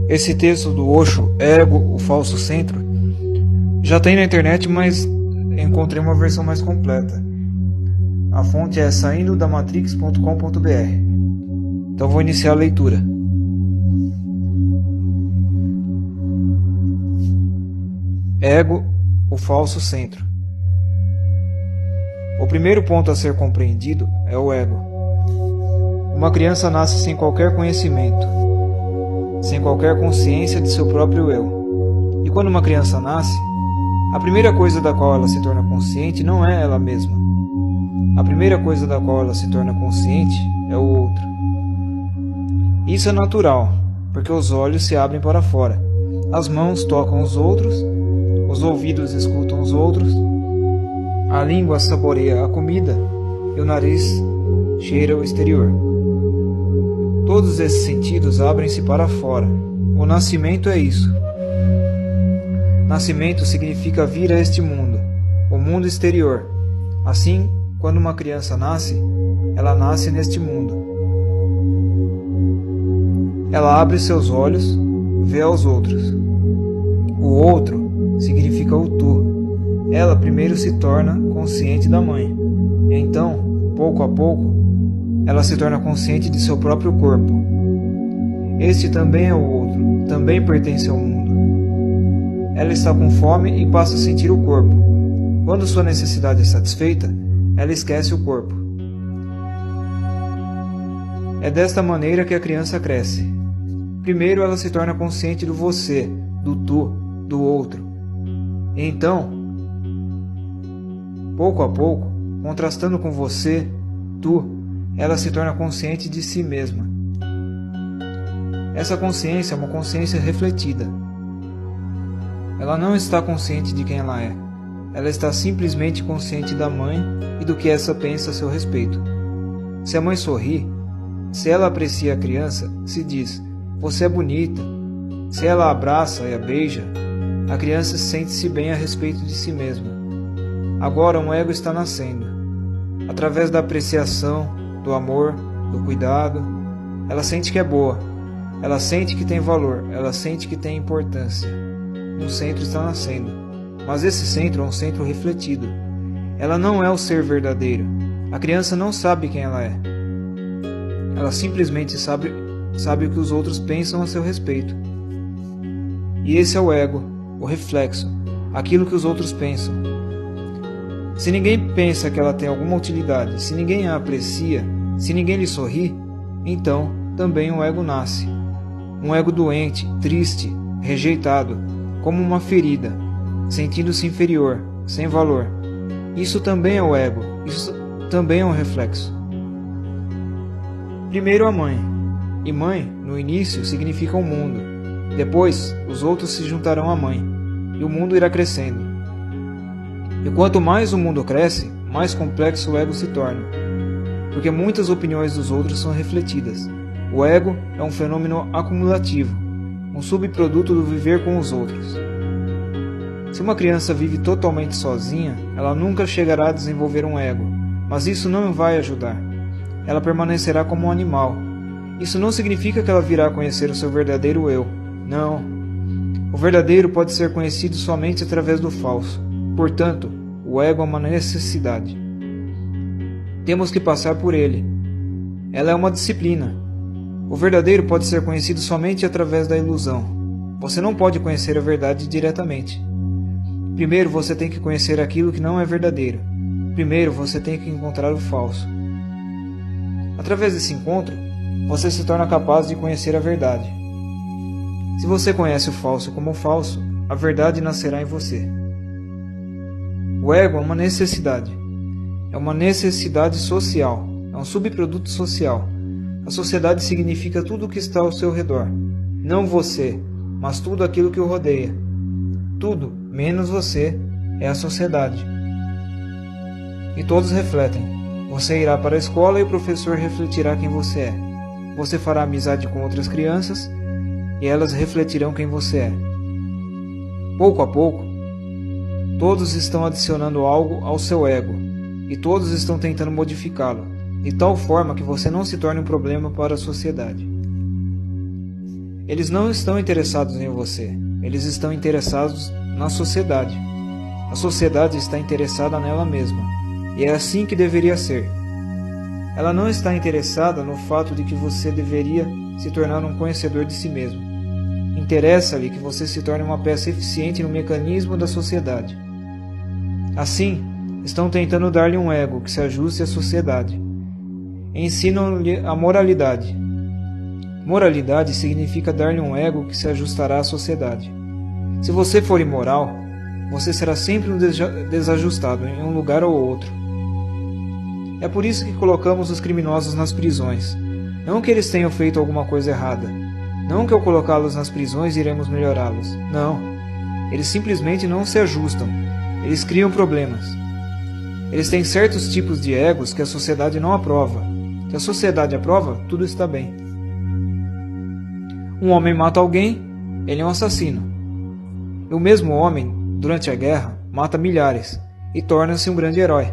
Esse texto do Osho, Ego, o Falso Centro, já tem na internet, mas encontrei uma versão mais completa. A fonte é saindodamatrix.com.br. Então vou iniciar a leitura. Ego, o falso centro. O primeiro ponto a ser compreendido é o ego. Uma criança nasce sem qualquer conhecimento, sem qualquer consciência de seu próprio eu. E quando uma criança nasce, a primeira coisa da qual ela se torna consciente não é ela mesma. A primeira coisa da qual ela se torna consciente é o outro. Isso é natural, porque os olhos se abrem para fora, as mãos tocam os outros, os ouvidos escutam os outros, a língua saboreia a comida e o nariz cheira o exterior. Todos esses sentidos abrem-se para fora. O nascimento é isso. Nascimento significa vir a este mundo, o mundo exterior. Assim, quando uma criança nasce, ela nasce neste mundo. Ela abre seus olhos, vê aos outros. O outro significa o tu. Ela primeiro se torna consciente da mãe. Então, pouco a pouco, ela se torna consciente de seu próprio corpo. Este também é o outro, também pertence ao mundo. Ela está com fome e passa a sentir o corpo. Quando sua necessidade é satisfeita, ela esquece o corpo. É desta maneira que a criança cresce. Primeiro ela se torna consciente do você, do tu, do outro. E então, pouco a pouco, contrastando com você, tu, ela se torna consciente de si mesma. Essa consciência é uma consciência refletida. Ela não está consciente de quem ela é. Ela está simplesmente consciente da mãe e do que essa pensa a seu respeito. Se a mãe sorri, se ela aprecia a criança, se diz, você é bonita. Se ela a abraça e a beija, a criança sente-se bem a respeito de si mesma. Agora um ego está nascendo. Através da apreciação, do amor, do cuidado, ela sente que é boa. Ela sente que tem valor. Ela sente que tem importância. Um centro está nascendo. Mas esse centro é um centro refletido. Ela não é o ser verdadeiro. A criança não sabe quem ela é. Ela simplesmente sabe o que os outros pensam a seu respeito. E esse é o ego, o reflexo, aquilo que os outros pensam. Se ninguém pensa que ela tem alguma utilidade, se ninguém a aprecia, se ninguém lhe sorri, então também um ego nasce. Um ego doente, triste, rejeitado, como uma ferida, sentindo-se inferior, sem valor. Isso também é o ego, isso também é um reflexo. Primeiro a mãe. E mãe, no início, significa o mundo. Depois, os outros se juntarão à mãe, e o mundo irá crescendo. E quanto mais o mundo cresce, mais complexo o ego se torna, porque muitas opiniões dos outros são refletidas. O ego é um fenômeno acumulativo, um subproduto do viver com os outros. Se uma criança vive totalmente sozinha, ela nunca chegará a desenvolver um ego, mas isso não vai ajudar. Ela permanecerá como um animal. Isso não significa que ela virá a conhecer o seu verdadeiro eu. Não. O verdadeiro pode ser conhecido somente através do falso. Portanto, o ego é uma necessidade. Temos que passar por ele. Ela é uma disciplina. O verdadeiro pode ser conhecido somente através da ilusão. Você não pode conhecer a verdade diretamente. Primeiro você tem que conhecer aquilo que não é verdadeiro. Primeiro você tem que encontrar o falso. Através desse encontro, você se torna capaz de conhecer a verdade. Se você conhece o falso como falso, a verdade nascerá em você. O ego é uma necessidade. É uma necessidade social. É um subproduto social. A sociedade significa tudo o que está ao seu redor. Não você, mas tudo aquilo que o rodeia. Tudo, menos você, é a sociedade. E todos refletem. Você irá para a escola e o professor refletirá quem você é. Você fará amizade com outras crianças e elas refletirão quem você é. Pouco a pouco, todos estão adicionando algo ao seu ego e todos estão tentando modificá-lo, de tal forma que você não se torne um problema para a sociedade. Eles não estão interessados em você, eles estão interessados na sociedade. A sociedade está interessada nela mesma, e é assim que deveria ser. Ela não está interessada no fato de que você deveria se tornar um conhecedor de si mesmo. Interessa-lhe que você se torne uma peça eficiente no mecanismo da sociedade. Assim, estão tentando dar-lhe um ego que se ajuste à sociedade. Ensinam-lhe a moralidade. Moralidade significa dar-lhe um ego que se ajustará à sociedade. Se você for imoral, você será sempre um desajustado em um lugar ou outro. É por isso que colocamos os criminosos nas prisões. Não que eles tenham feito alguma coisa errada. Não que ao colocá-los nas prisões iremos melhorá-los. Não. Eles simplesmente não se ajustam. Eles criam problemas. Eles têm certos tipos de egos que a sociedade não aprova. Se a sociedade aprova, tudo está bem. Um homem mata alguém, ele é um assassino. E o mesmo homem, durante a guerra, mata milhares e torna-se um grande herói.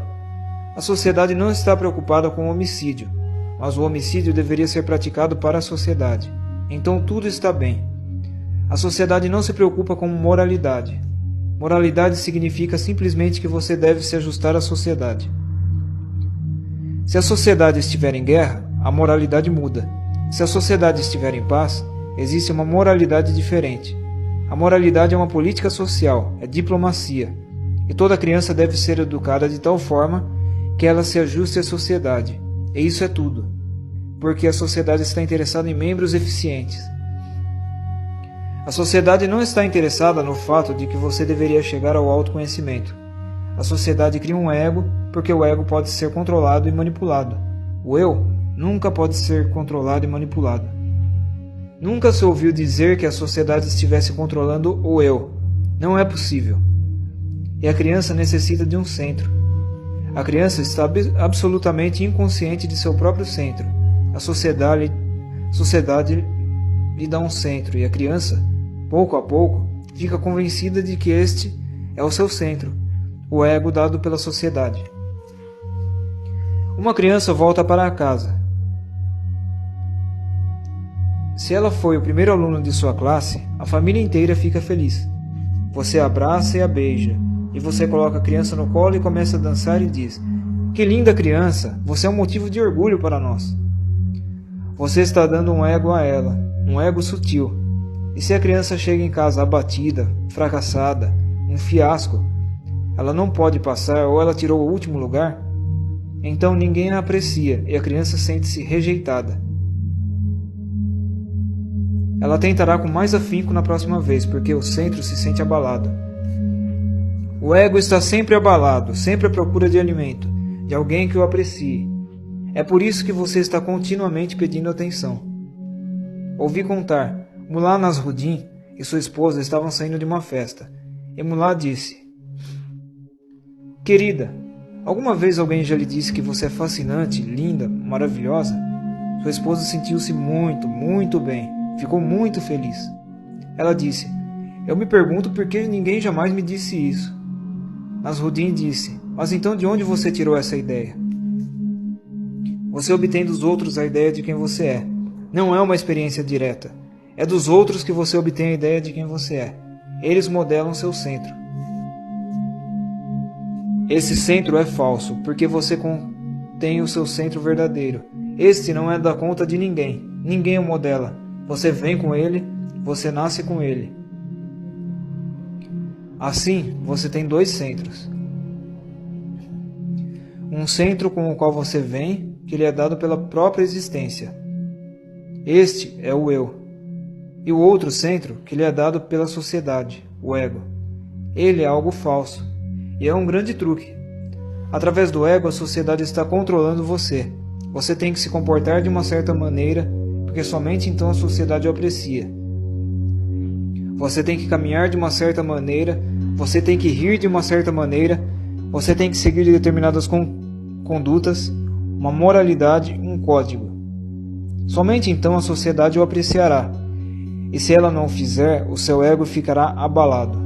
A sociedade não está preocupada com o homicídio, mas o homicídio deveria ser praticado para a sociedade. Então tudo está bem. A sociedade não se preocupa com moralidade. Moralidade significa simplesmente que você deve se ajustar à sociedade. Se a sociedade estiver em guerra, a moralidade muda. Se a sociedade estiver em paz, existe uma moralidade diferente. A moralidade é uma política social, é diplomacia. E toda criança deve ser educada de tal forma que ela se ajuste à sociedade. E isso é tudo. Porque a sociedade está interessada em membros eficientes. A sociedade não está interessada no fato de que você deveria chegar ao autoconhecimento. A sociedade cria um ego porque o ego pode ser controlado e manipulado. O eu nunca pode ser controlado e manipulado. Nunca se ouviu dizer que a sociedade estivesse controlando o eu. Não é possível. E a criança necessita de um centro. A criança está absolutamente inconsciente de seu próprio centro. A sociedade lhe dá um centro e a criança, pouco a pouco, fica convencida de que este é o seu centro, o ego dado pela sociedade. Uma criança volta para casa. Se ela foi o primeiro aluno de sua classe, a família inteira fica feliz. Você a abraça e a beija, e você coloca a criança no colo e começa a dançar e diz: "Que linda criança, você é um motivo de orgulho para nós." Você está dando um ego a ela, um ego sutil. E se a criança chega em casa abatida, fracassada, um fiasco, ela não pode passar ou ela tirou o último lugar, então ninguém a aprecia e a criança sente-se rejeitada. Ela tentará com mais afinco na próxima vez, porque o centro se sente abalado. O ego está sempre abalado, sempre à procura de alimento, de alguém que o aprecie. É por isso que você está continuamente pedindo atenção. Ouvi contar, Mullah Nasruddin e sua esposa estavam saindo de uma festa, e Mullah disse: "Querida, alguma vez alguém já lhe disse que você é fascinante, linda, maravilhosa?" Sua esposa sentiu-se muito, muito bem, ficou muito feliz. Ela disse: "Eu me pergunto por que ninguém jamais me disse isso." Nasruddin disse: "Mas então de onde você tirou essa ideia?" Você obtém dos outros a ideia de quem você é. Não é uma experiência direta. É dos outros que você obtém a ideia de quem você é. Eles modelam seu centro. Esse centro é falso, porque você contém o seu centro verdadeiro. Este não é da conta de ninguém. Ninguém o modela. Você vem com ele, você nasce com ele. Assim, você tem dois centros. Um centro com o qual você vem, que lhe é dado pela própria existência. Este é o eu. E o outro centro, que lhe é dado pela sociedade, o ego. Ele é algo falso. E é um grande truque. Através do ego, a sociedade está controlando você. Você tem que se comportar de uma certa maneira, porque somente então a sociedade o aprecia. Você tem que caminhar de uma certa maneira, você tem que rir de uma certa maneira, você tem que seguir determinadas condutas, uma moralidade, um código. Somente então a sociedade o apreciará. E se ela não o fizer, o seu ego ficará abalado.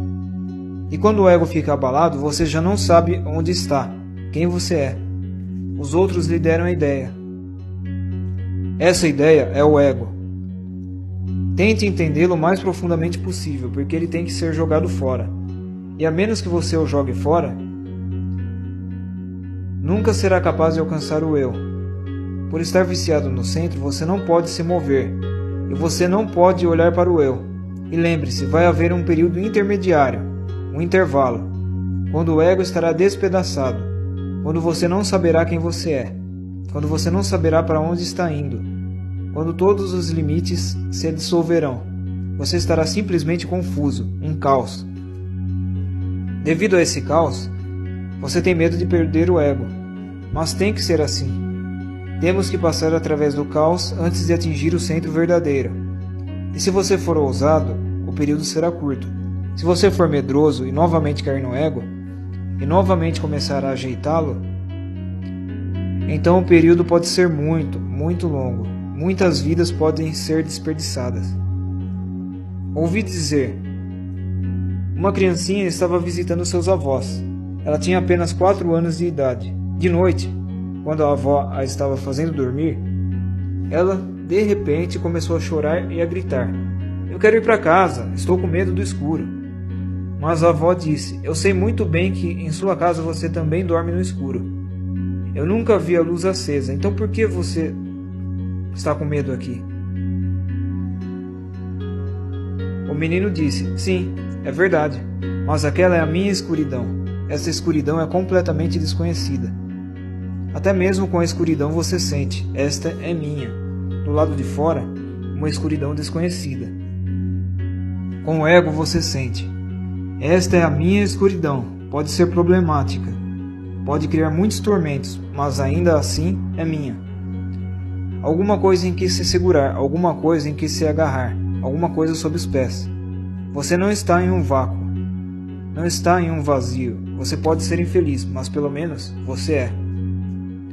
E quando o ego fica abalado, você já não sabe onde está, quem você é. Os outros lhe deram a ideia. Essa ideia é o ego. Tente entendê-lo o mais profundamente possível, porque ele tem que ser jogado fora. E a menos que você o jogue fora, nunca será capaz de alcançar o eu. Por estar viciado no centro, você não pode se mover, e você não pode olhar para o eu. E lembre-se, vai haver um período intermediário, um intervalo, quando o ego estará despedaçado, quando você não saberá quem você é, quando você não saberá para onde está indo, quando todos os limites se dissolverão. Você estará simplesmente confuso, um caos. Devido a esse caos, você tem medo de perder o ego, mas tem que ser assim. Temos que passar através do caos antes de atingir o centro verdadeiro. E se você for ousado, o período será curto. Se você for medroso e novamente cair no ego, e novamente começar a ajeitá-lo, então o período pode ser muito, muito longo. Muitas vidas podem ser desperdiçadas. Ouvi dizer: uma criancinha estava visitando seus avós. Ela tinha apenas 4 anos de idade. De noite, quando a avó a estava fazendo dormir, ela, de repente, começou a chorar e a gritar: "Eu quero ir para casa, estou com medo do escuro." Mas a avó disse: "Eu sei muito bem que em sua casa você também dorme no escuro. Eu nunca vi a luz acesa, então por que você está com medo aqui?" O menino disse: "Sim, é verdade, mas aquela é a minha escuridão. Essa escuridão é completamente desconhecida. Até mesmo com a escuridão você sente, esta é minha. Do lado de fora, uma escuridão desconhecida. Com o ego você sente, esta é a minha escuridão. Pode ser problemática, pode criar muitos tormentos, mas ainda assim é minha. Alguma coisa em que se segurar, alguma coisa em que se agarrar, alguma coisa sob os pés. Você não está em um vácuo, não está em um vazio. Você pode ser infeliz, mas pelo menos você é.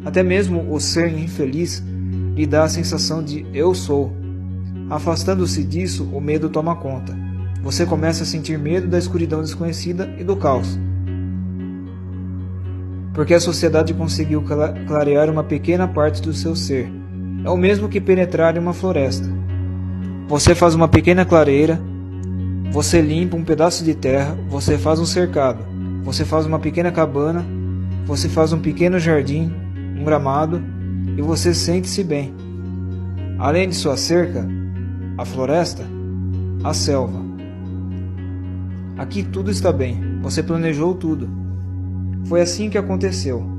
Até mesmo o ser infeliz lhe dá a sensação de eu sou. Afastando-se disso, o medo toma conta. Você começa a sentir medo da escuridão desconhecida e do caos. Porque a sociedade conseguiu clarear uma pequena parte do seu ser. É o mesmo que penetrar em uma floresta. Você faz uma pequena clareira, você limpa um pedaço de terra, você faz um cercado, você faz uma pequena cabana, você faz um pequeno jardim, um gramado, e você sente-se bem. Além de sua cerca, a floresta, a selva. Aqui tudo está bem, você planejou tudo. Foi assim que aconteceu.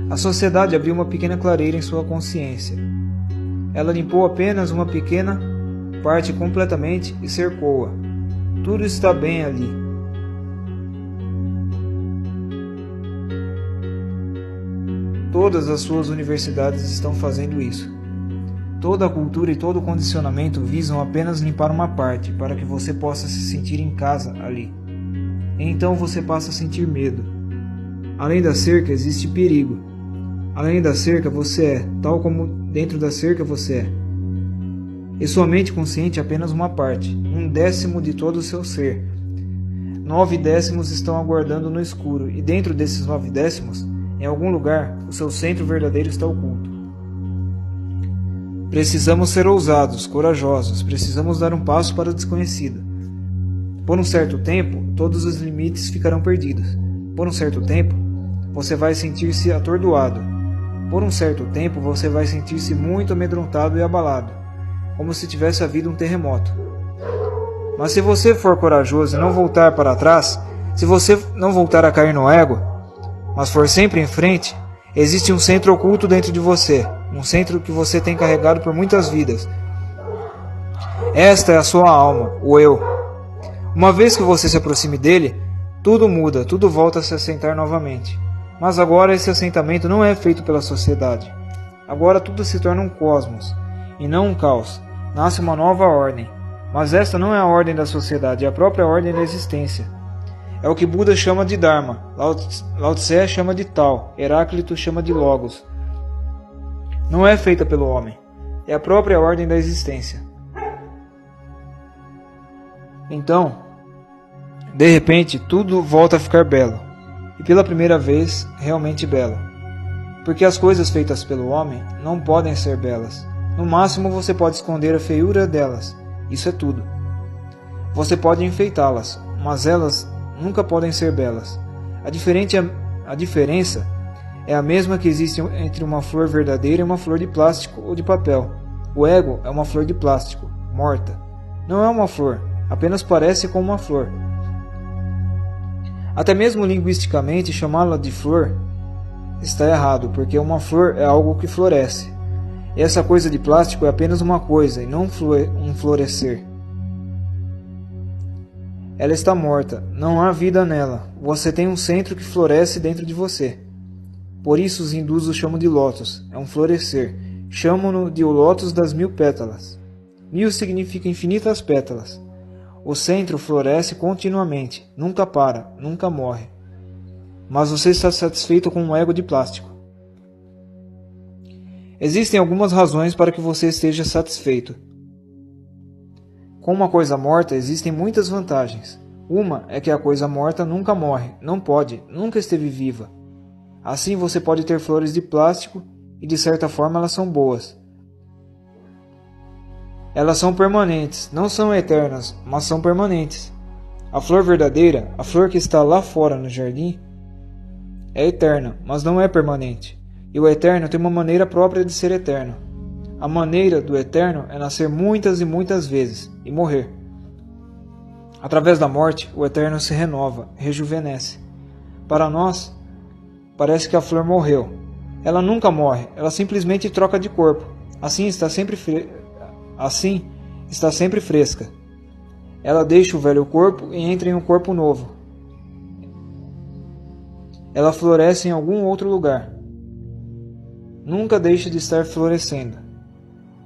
A sociedade abriu uma pequena clareira em sua consciência. Ela limpou apenas uma pequena parte completamente e cercou-a. Tudo está bem ali. Todas as suas universidades estão fazendo isso. Toda a cultura e todo o condicionamento visam apenas limpar uma parte, para que você possa se sentir em casa ali. E então você passa a sentir medo. Além da cerca existe perigo. Além da cerca você é, tal como dentro da cerca você é. E sua mente consciente é apenas uma parte, 1/10 de todo o seu ser. 9/10 estão aguardando no escuro, e dentro desses 9/10, em algum lugar, o seu centro verdadeiro está oculto. Precisamos ser ousados, corajosos, precisamos dar um passo para o desconhecido. Por um certo tempo, todos os limites ficarão perdidos. Por um certo tempo, você vai sentir-se atordoado. Por um certo tempo, você vai sentir-se muito amedrontado e abalado, como se tivesse havido um terremoto. Mas se você for corajoso e não voltar para trás, se você não voltar a cair no ego, mas for sempre em frente, existe um centro oculto dentro de você, um centro que você tem carregado por muitas vidas. Esta é a sua alma, o eu. Uma vez que você se aproxime dele, tudo muda, tudo volta a se assentar novamente. Mas agora esse assentamento não é feito pela sociedade. Agora tudo se torna um cosmos, e não um caos. Nasce uma nova ordem. Mas esta não é a ordem da sociedade, é a própria ordem da existência. É o que Buda chama de Dharma, Lao Tse chama de Tao, Heráclito chama de Logos. Não é feita pelo homem, é a própria ordem da existência. Então, de repente, tudo volta a ficar belo, e pela primeira vez, realmente belo. Porque as coisas feitas pelo homem não podem ser belas. No máximo você pode esconder a feiura delas, isso é tudo. Você pode enfeitá-las, mas elas nunca podem ser belas. A diferença é a mesma que existe entre uma flor verdadeira e uma flor de plástico ou de papel. O ego é uma flor de plástico, morta. Não é uma flor, apenas parece com uma flor. Até mesmo linguisticamente, chamá-la de flor está errado, porque uma flor é algo que floresce. E essa coisa de plástico é apenas uma coisa, e não um florescer. Ela está morta, não há vida nela. Você tem um centro que floresce dentro de você. Por isso os hindus o chamam de lótus, é um florescer. Chamam-no de o lótus das 1000 pétalas. 1000 significa infinitas pétalas. O centro floresce continuamente, nunca para, nunca morre. Mas você está satisfeito com um ego de plástico. Existem algumas razões para que você esteja satisfeito. Com uma coisa morta existem muitas vantagens. Uma é que a coisa morta nunca morre, não pode, nunca esteve viva. Assim você pode ter flores de plástico e de certa forma elas são boas. Elas são permanentes, não são eternas, mas são permanentes. A flor verdadeira, a flor que está lá fora no jardim, é eterna, mas não é permanente. E o eterno tem uma maneira própria de ser eterno. A maneira do eterno é nascer muitas e muitas vezes e morrer. Através da morte, o eterno se renova, rejuvenesce. Para nós, parece que a flor morreu. Ela nunca morre, ela simplesmente troca de corpo. Assim está sempre fresca. Ela deixa o velho corpo e entra em um corpo novo. Ela floresce em algum outro lugar. Nunca deixa de estar florescendo.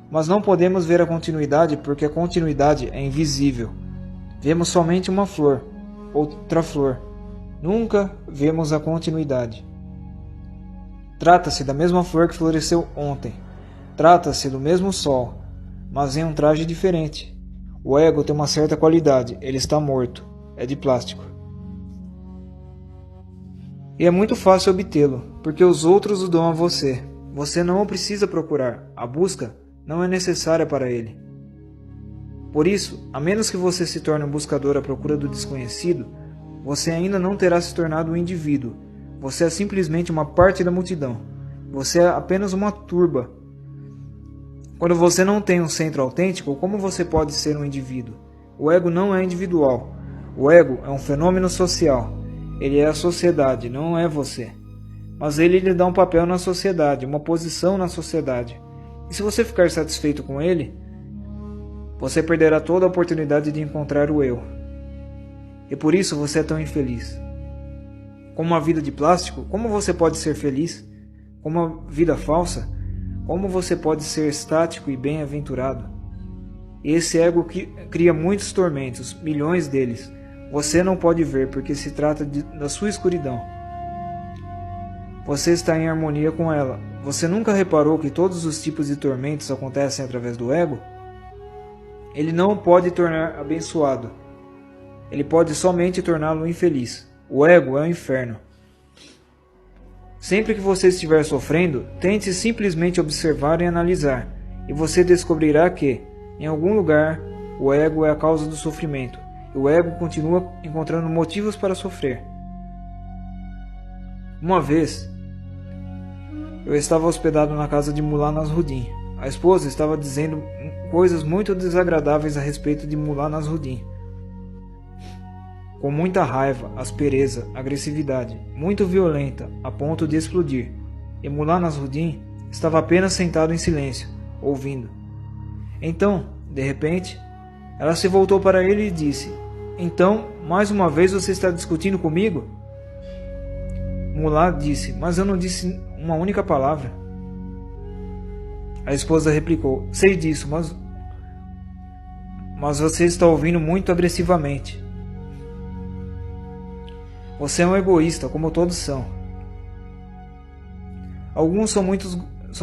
Mas não podemos ver a continuidade porque a continuidade é invisível. Vemos somente uma flor, outra flor. Nunca vemos a continuidade. Trata-se da mesma flor que floresceu ontem. Trata-se do mesmo sol, mas em um traje diferente. O ego tem uma certa qualidade, ele está morto, é de plástico. E é muito fácil obtê-lo, porque os outros o dão a você. Você não o precisa procurar, a busca não é necessária para ele. Por isso, a menos que você se torne um buscador à procura do desconhecido, você ainda não terá se tornado um indivíduo. Você é simplesmente uma parte da multidão. Você é apenas uma turba. Quando você não tem um centro autêntico, como você pode ser um indivíduo? O ego não é individual. O ego é um fenômeno social. Ele é a sociedade, não é você. Mas ele lhe dá um papel na sociedade, uma posição na sociedade. E se você ficar satisfeito com ele, você perderá toda a oportunidade de encontrar o eu. E por isso você é tão infeliz. Com uma vida de plástico, como você pode ser feliz? Com uma vida falsa, como você pode ser estático e bem-aventurado? Esse ego cria muitos tormentos, milhões deles. Você não pode ver porque se trata da sua escuridão. Você está em harmonia com ela. Você nunca reparou que todos os tipos de tormentos acontecem através do ego? Ele não o pode tornar abençoado. Ele pode somente torná-lo infeliz. O ego é o inferno. Sempre que você estiver sofrendo, tente simplesmente observar e analisar, e você descobrirá que, em algum lugar, o ego é a causa do sofrimento, e o ego continua encontrando motivos para sofrer. Uma vez, eu estava hospedado na casa de Mullah Nasruddin. A esposa estava dizendo coisas muito desagradáveis a respeito de Mullah Nasruddin. Com muita raiva, aspereza, agressividade, muito violenta, a ponto de explodir. E Mullah Nasruddin estava apenas sentado em silêncio, ouvindo. Então, de repente, ela se voltou para ele e disse: "Então, mais uma vez você está discutindo comigo?" Mullah disse: "Mas eu não disse uma única palavra." A esposa replicou: "Sei disso, mas você está ouvindo muito agressivamente. Você é um egoísta, como todos são. Alguns são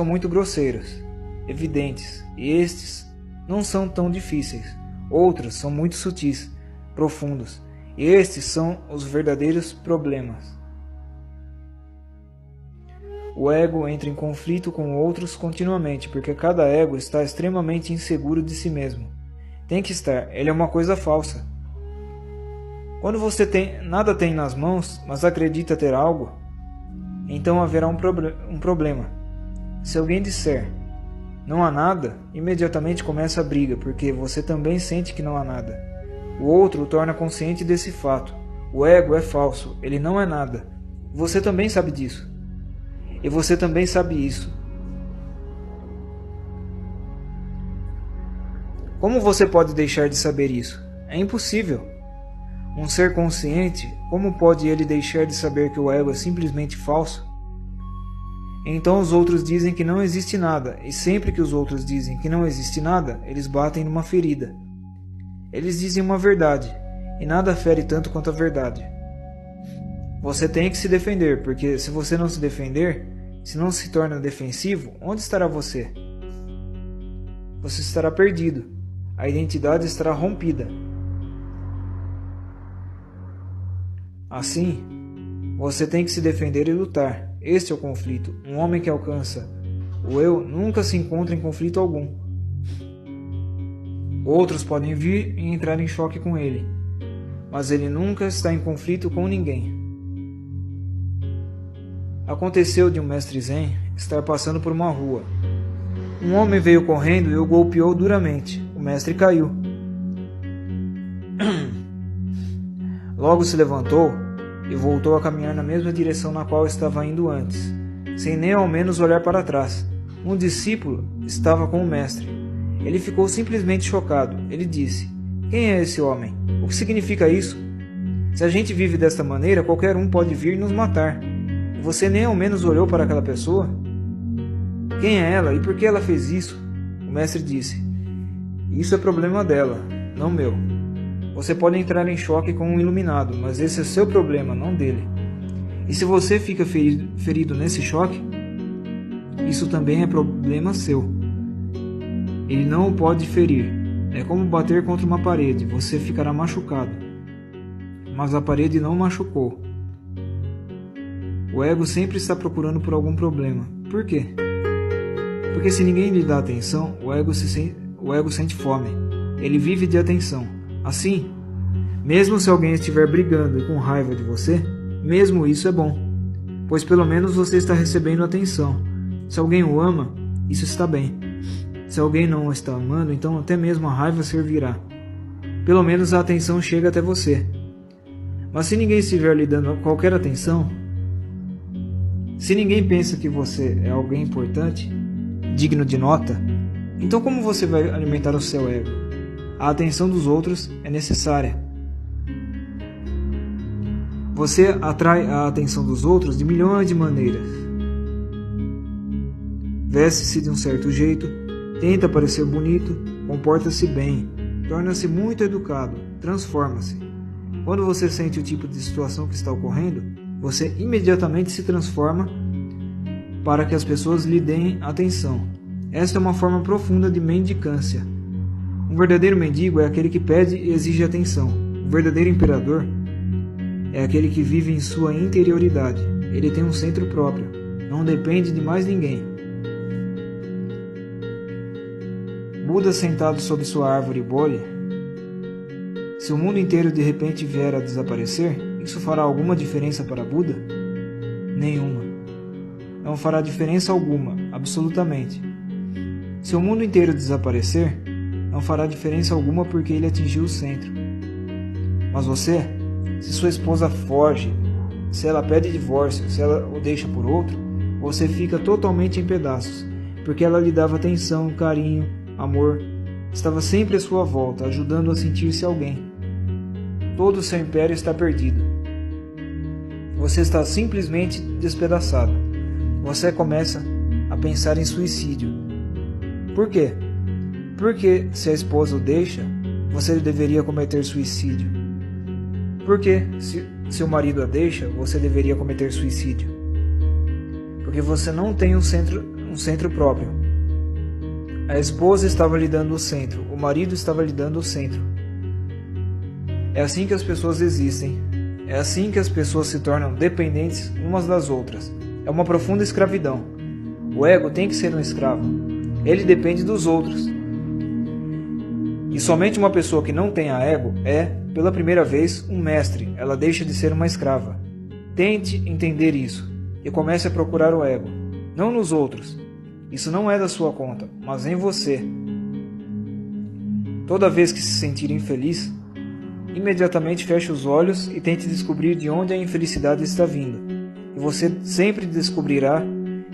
muito grosseiros, evidentes, e estes não são tão difíceis. Outros são muito sutis, profundos, e estes são os verdadeiros problemas. O ego entra em conflito com outros continuamente, porque cada ego está extremamente inseguro de si mesmo. Tem que estar, ele é uma coisa falsa. Quando você nada tem nas mãos, mas acredita ter algo, então haverá um problema. Se alguém disser, não há nada, imediatamente começa a briga, porque você também sente que não há nada. O outro o torna consciente desse fato. O ego é falso, ele não é nada. Você também sabe disso. E você também sabe isso. Como você pode deixar de saber isso? É impossível. Um ser consciente, como pode ele deixar de saber que o ego é simplesmente falso? Então os outros dizem que não existe nada, e sempre que os outros dizem que não existe nada, eles batem numa ferida. Eles dizem uma verdade, e nada fere tanto quanto a verdade. Você tem que se defender, porque se você não se defender, se não se torna defensivo, onde estará você? Você estará perdido. A identidade estará rompida. Assim, você tem que se defender e lutar. Este é o conflito. Um homem que alcança o eu nunca se encontra em conflito algum. Outros podem vir e entrar em choque com ele, mas ele nunca está em conflito com ninguém. Aconteceu de um mestre Zen estar passando por uma rua. Um homem veio correndo e o golpeou duramente. O mestre caiu. Logo se levantou e voltou a caminhar na mesma direção na qual estava indo antes, sem nem ao menos olhar para trás. Um discípulo estava com o mestre. Ele ficou simplesmente chocado. Ele disse: "Quem é esse homem? O que significa isso? Se a gente vive desta maneira, qualquer um pode vir nos matar. E você nem ao menos olhou para aquela pessoa? Quem é ela e por que ela fez isso?" O mestre disse: "Isso é problema dela, não meu. Você pode entrar em choque com um iluminado, mas esse é seu problema, não dele. E se você fica ferido nesse choque, isso também é problema seu. Ele não o pode ferir. É como bater contra uma parede, você ficará machucado. Mas a parede não machucou. O ego sempre está procurando por algum problema. Por quê? Porque se ninguém lhe dá atenção, o ego sente fome. Ele vive de atenção. Assim, mesmo se alguém estiver brigando e com raiva de você, mesmo isso é bom, pois pelo menos você está recebendo atenção. Se alguém o ama, isso está bem. Se alguém não o está amando, então até mesmo a raiva servirá. Pelo menos a atenção chega até você. Mas se ninguém estiver lhe dando qualquer atenção, se ninguém pensa que você é alguém importante, digno de nota, então como você vai alimentar o seu ego? A atenção dos outros é necessária. Você atrai a atenção dos outros de milhões de maneiras. Veste-se de um certo jeito, tenta parecer bonito, comporta-se bem, torna-se muito educado, transforma-se. Quando você sente o tipo de situação que está ocorrendo, você imediatamente se transforma para que as pessoas lhe deem atenção. Esta é uma forma profunda de mendicância. Um verdadeiro mendigo é aquele que pede e exige atenção. O verdadeiro imperador é aquele que vive em sua interioridade. Ele tem um centro próprio, não depende de mais ninguém. Buda sentado sob sua árvore Bodhi. Se o mundo inteiro de repente vier a desaparecer, isso fará alguma diferença para Buda? Nenhuma. Não fará diferença alguma, absolutamente. Se o mundo inteiro desaparecer, não fará diferença alguma porque ele atingiu o centro. Mas você, se sua esposa foge, se ela pede divórcio, se ela o deixa por outro, você fica totalmente em pedaços, porque ela lhe dava atenção, carinho, amor, estava sempre à sua volta, ajudando a sentir-se alguém. Todo o seu império está perdido. Você está simplesmente despedaçado. Você começa a pensar em suicídio. Por quê? Porque se a esposa o deixa, você deveria cometer suicídio. Porque se o marido a deixa, você deveria cometer suicídio. Porque você não tem um centro próprio. A esposa estava lhe dando o centro, o marido estava lhe dando o centro. É assim que as pessoas existem. É assim que as pessoas se tornam dependentes umas das outras. É uma profunda escravidão. O ego tem que ser um escravo. Ele depende dos outros. E somente uma pessoa que não tenha ego é, pela primeira vez, um mestre. Ela deixa de ser uma escrava. Tente entender isso e comece a procurar o ego, não nos outros. Isso não é da sua conta, mas em você. Toda vez que se sentir infeliz, imediatamente feche os olhos e tente descobrir de onde a infelicidade está vindo. E você sempre descobrirá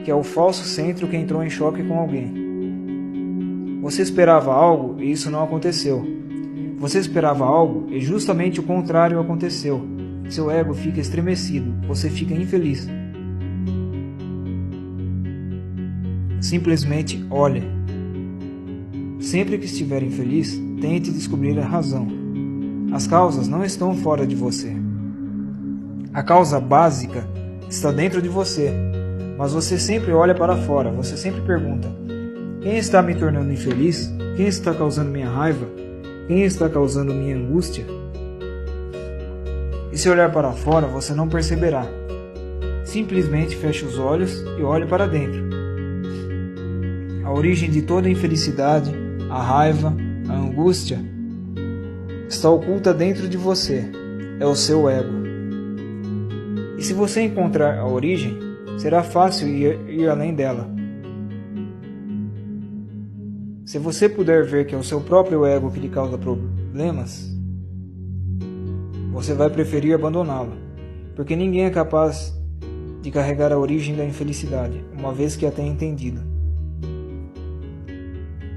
que é o falso centro que entrou em choque com alguém. Você esperava algo e isso não aconteceu. Você esperava algo e justamente o contrário aconteceu. Seu ego fica estremecido, você fica infeliz. Simplesmente olhe. Sempre que estiver infeliz, tente descobrir a razão. As causas não estão fora de você. A causa básica está dentro de você, mas você sempre olha para fora, você sempre pergunta: quem está me tornando infeliz? Quem está causando minha raiva? Quem está causando minha angústia? E se olhar para fora, você não perceberá. Simplesmente feche os olhos e olhe para dentro. A origem de toda a infelicidade, a raiva, a angústia, está oculta dentro de você. É o seu ego. E se você encontrar a origem, será fácil ir além dela. Se você puder ver que é o seu próprio ego que lhe causa problemas, você vai preferir abandoná-lo, porque ninguém é capaz de carregar a origem da infelicidade, uma vez que a tenha entendido.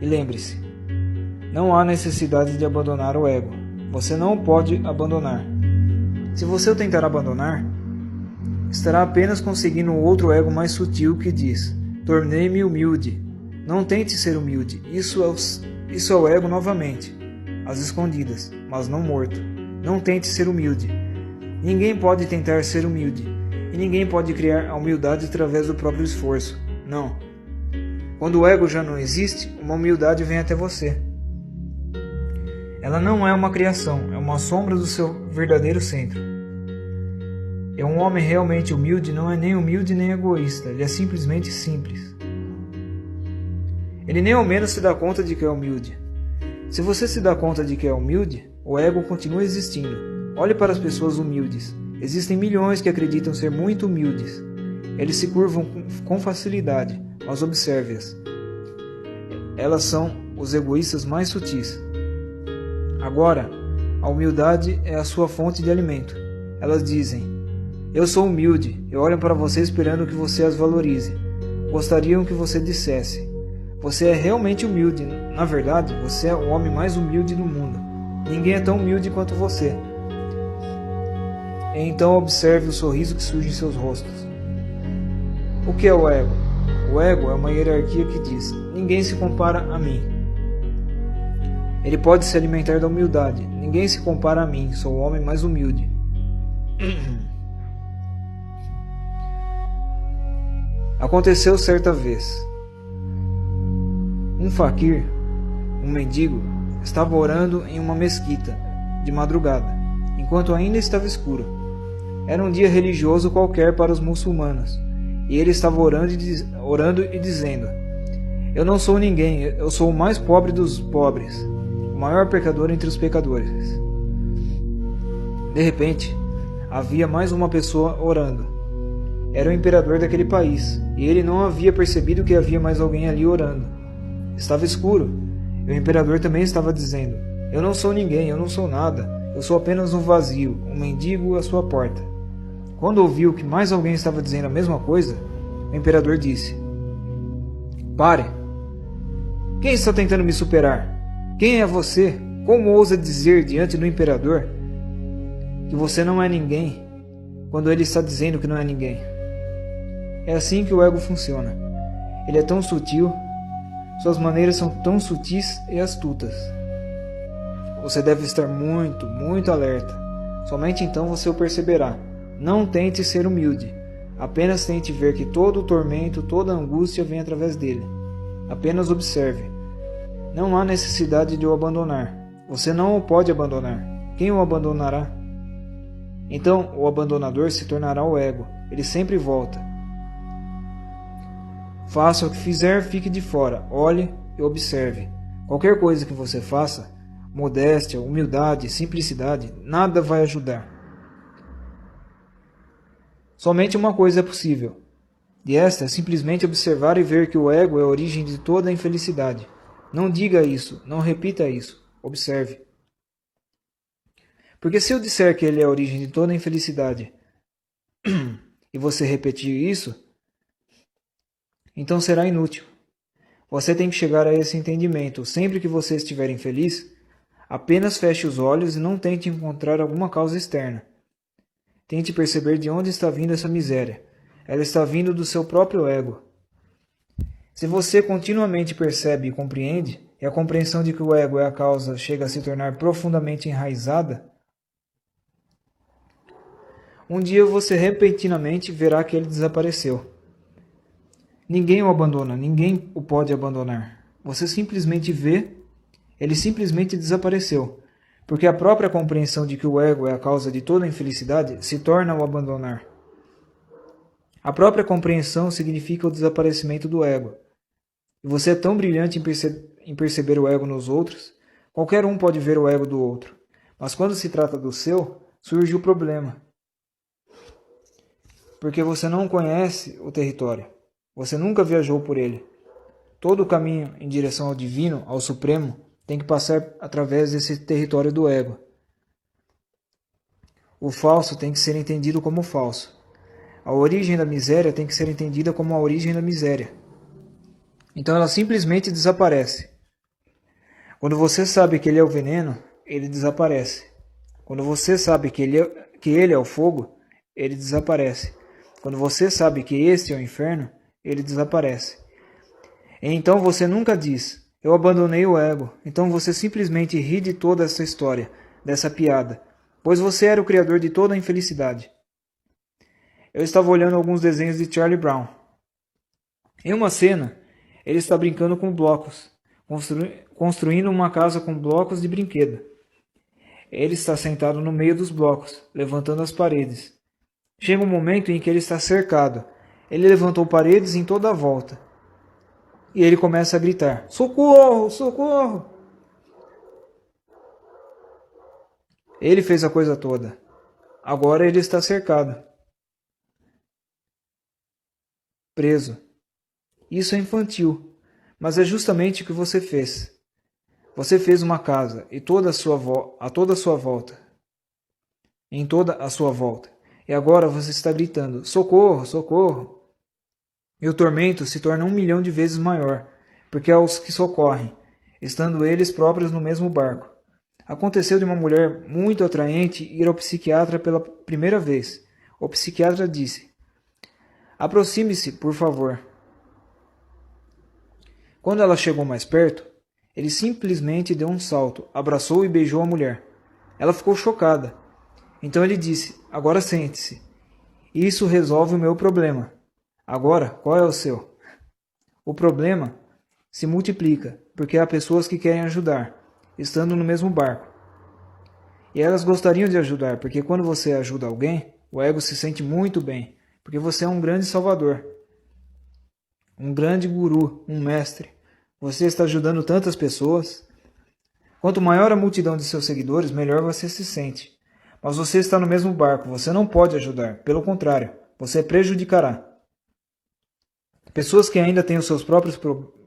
E lembre-se, não há necessidade de abandonar o ego. Você não pode abandonar. Se você o tentar abandonar, estará apenas conseguindo um outro ego mais sutil que diz: tornei-me humilde. Não tente ser humilde. Isso é o ego novamente, às escondidas, mas não morto. Não tente ser humilde. Ninguém pode tentar ser humilde. E ninguém pode criar a humildade através do próprio esforço. Não. Quando o ego já não existe, uma humildade vem até você. Ela não é uma criação, é uma sombra do seu verdadeiro centro. E um homem realmente humilde não é nem humilde nem egoísta, ele é simplesmente simples. Ele nem ao menos se dá conta de que é humilde. Se você se dá conta de que é humilde, o ego continua existindo. Olhe para as pessoas humildes. Existem milhões que acreditam ser muito humildes. Eles se curvam com facilidade, mas observe-as. Elas são os egoístas mais sutis. Agora, a humildade é a sua fonte de alimento. Elas dizem: eu sou humilde, e olham para você esperando que você as valorize. Gostariam que você dissesse: você é realmente humilde. Na verdade, você é o homem mais humilde do mundo. Ninguém é tão humilde quanto você. E então observe o sorriso que surge em seus rostos. O que é o ego? O ego é uma hierarquia que diz: ninguém se compara a mim. Ele pode se alimentar da humildade. Ninguém se compara a mim, sou o homem mais humilde. Aconteceu certa vez. Um faquir, um mendigo, estava orando em uma mesquita, de madrugada, enquanto ainda estava escuro. Era um dia religioso qualquer para os muçulmanos, e ele estava orando e dizendo: eu não sou ninguém, eu sou o mais pobre dos pobres, o maior pecador entre os pecadores. De repente, havia mais uma pessoa orando. Era o imperador daquele país, e ele não havia percebido que havia mais alguém ali orando. Estava escuro, e o imperador também estava dizendo: eu não sou ninguém, eu não sou nada, eu sou apenas um vazio, um mendigo à sua porta. Quando ouviu que mais alguém estava dizendo a mesma coisa, o imperador disse: pare! Quem está tentando me superar? Quem é você? Como ousa dizer diante do imperador que você não é ninguém, quando ele está dizendo que não é ninguém? É assim que o ego funciona. Ele é tão sutil, suas maneiras são tão sutis e astutas. Você deve estar muito, muito alerta. Somente então você o perceberá. Não tente ser humilde. Apenas tente ver que todo o tormento, toda a angústia vem através dele. Apenas observe. Não há necessidade de o abandonar. Você não o pode abandonar. Quem o abandonará? Então, o abandonador se tornará o ego. Ele sempre volta. Faça o que fizer, fique de fora, olhe e observe. Qualquer coisa que você faça, modéstia, humildade, simplicidade, nada vai ajudar. Somente uma coisa é possível, e esta é simplesmente observar e ver que o ego é a origem de toda a infelicidade. Não diga isso, não repita isso, observe. Porque se eu disser que ele é a origem de toda a infelicidade e você repetir isso, então será inútil. Você tem que chegar a esse entendimento. Sempre que você estiver infeliz, apenas feche os olhos e não tente encontrar alguma causa externa. Tente perceber de onde está vindo essa miséria. Ela está vindo do seu próprio ego. Se você continuamente percebe e compreende, e a compreensão de que o ego é a causa chega a se tornar profundamente enraizada, um dia você repentinamente verá que ele desapareceu. Ninguém o abandona, ninguém o pode abandonar. Você simplesmente vê, ele simplesmente desapareceu, porque a própria compreensão de que o ego é a causa de toda a infelicidade se torna o abandonar. A própria compreensão significa o desaparecimento do ego. E você é tão brilhante em perceber o ego nos outros, qualquer um pode ver o ego do outro. Mas quando se trata do seu, surge o problema. Porque você não conhece o território. Você nunca viajou por ele. Todo o caminho em direção ao divino, ao supremo, tem que passar através desse território do ego. O falso tem que ser entendido como falso. A origem da miséria tem que ser entendida como a origem da miséria. Então ela simplesmente desaparece. Quando você sabe que ele é o veneno, ele desaparece. Quando você sabe que ele é o fogo, ele desaparece. Quando você sabe que este é o inferno, ele desaparece. E então você nunca diz, eu abandonei o ego. Então você simplesmente ri de toda essa história, dessa piada, pois você era o criador de toda a infelicidade. Eu estava olhando alguns desenhos de Charlie Brown. Em uma cena, ele está brincando com blocos, construindo uma casa com blocos de brinquedo. Ele está sentado no meio dos blocos, levantando as paredes. Chega um momento em que ele está cercado. Ele levantou paredes em toda a volta. E ele começa a gritar: socorro, socorro! Ele fez a coisa toda. Agora ele está cercado. Preso. Isso é infantil, mas é justamente o que você fez. Você fez uma casa e toda a sua volta. Em toda a sua volta. E agora você está gritando: socorro, socorro! E o tormento se torna 1 milhão de vezes maior, porque é os que socorrem, estando eles próprios no mesmo barco. Aconteceu de uma mulher muito atraente ir ao psiquiatra pela primeira vez. O psiquiatra disse: aproxime-se, por favor. Quando ela chegou mais perto, ele simplesmente deu um salto, abraçou e beijou a mulher. Ela ficou chocada. Então ele disse: agora sente-se. Isso resolve o meu problema. Agora, qual é o seu? O problema se multiplica, porque há pessoas que querem ajudar, estando no mesmo barco. E elas gostariam de ajudar, porque quando você ajuda alguém, o ego se sente muito bem, porque você é um grande salvador, um grande guru, um mestre. Você está ajudando tantas pessoas. Quanto maior a multidão de seus seguidores, melhor você se sente. Mas você está no mesmo barco, você não pode ajudar, pelo contrário, você prejudicará. Pessoas que ainda têm os seus próprios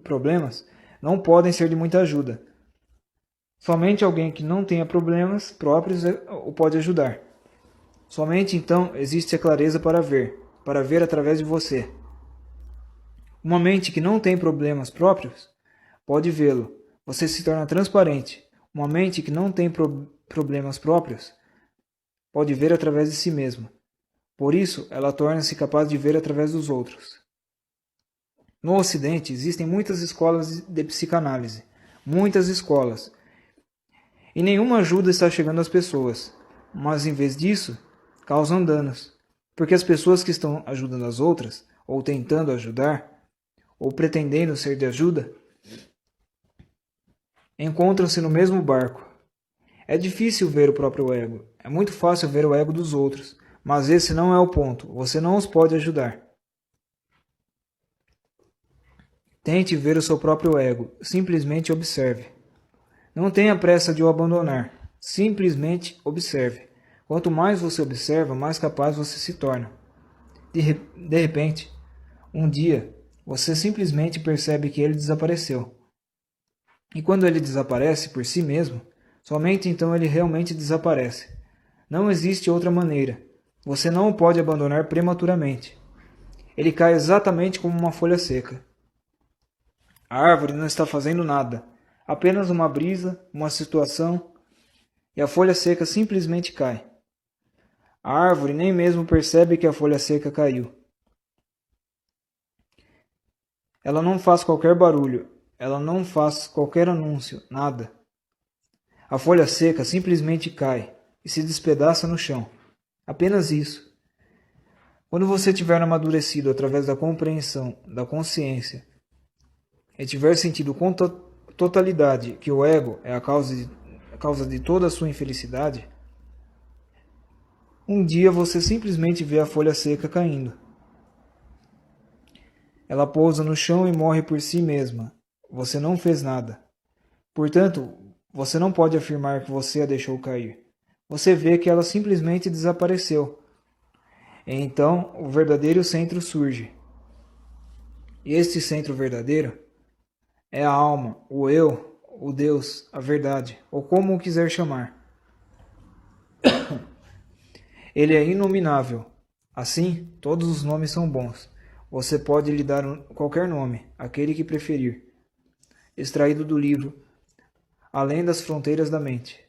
problemas não podem ser de muita ajuda. Somente alguém que não tenha problemas próprios o pode ajudar. Somente então existe a clareza para ver através de você. Uma mente que não tem problemas próprios pode vê-lo. Você se torna transparente. Uma mente que não tem problemas próprios pode ver através de si mesma. Por isso, ela torna-se capaz de ver através dos outros. No Ocidente, existem muitas escolas de psicanálise. Muitas escolas. E nenhuma ajuda está chegando às pessoas. Mas, em vez disso, causam danos. Porque as pessoas que estão ajudando as outras, ou tentando ajudar, ou pretendendo ser de ajuda, encontram-se no mesmo barco. É difícil ver o próprio ego. É muito fácil ver o ego dos outros. Mas esse não é o ponto. Você não os pode ajudar. Tente ver o seu próprio ego, simplesmente observe. Não tenha pressa de o abandonar, simplesmente observe. Quanto mais você observa, mais capaz você se torna. De repente, um dia, você simplesmente percebe que ele desapareceu. E quando ele desaparece por si mesmo, somente então ele realmente desaparece. Não existe outra maneira. Você não o pode abandonar prematuramente. Ele cai exatamente como uma folha seca. A árvore não está fazendo nada. Apenas uma brisa, uma situação, e a folha seca simplesmente cai. A árvore nem mesmo percebe que a folha seca caiu. Ela não faz qualquer barulho, ela não faz qualquer anúncio, nada. A folha seca simplesmente cai e se despedaça no chão. Apenas isso. Quando você tiver amadurecido através da compreensão, da consciência, e tiver sentido com totalidade que o ego é a causa de toda a sua infelicidade, um dia você simplesmente vê a folha seca caindo. Ela pousa no chão e morre por si mesma. Você não fez nada. Portanto, você não pode afirmar que você a deixou cair. Você vê que ela simplesmente desapareceu. E então, o verdadeiro centro surge. E este centro verdadeiro é a alma, o eu, o Deus, a verdade, ou como o quiser chamar. Ele é inominável. Assim, todos os nomes são bons. Você pode lhe dar qualquer nome, aquele que preferir. Extraído do livro Além das Fronteiras da Mente.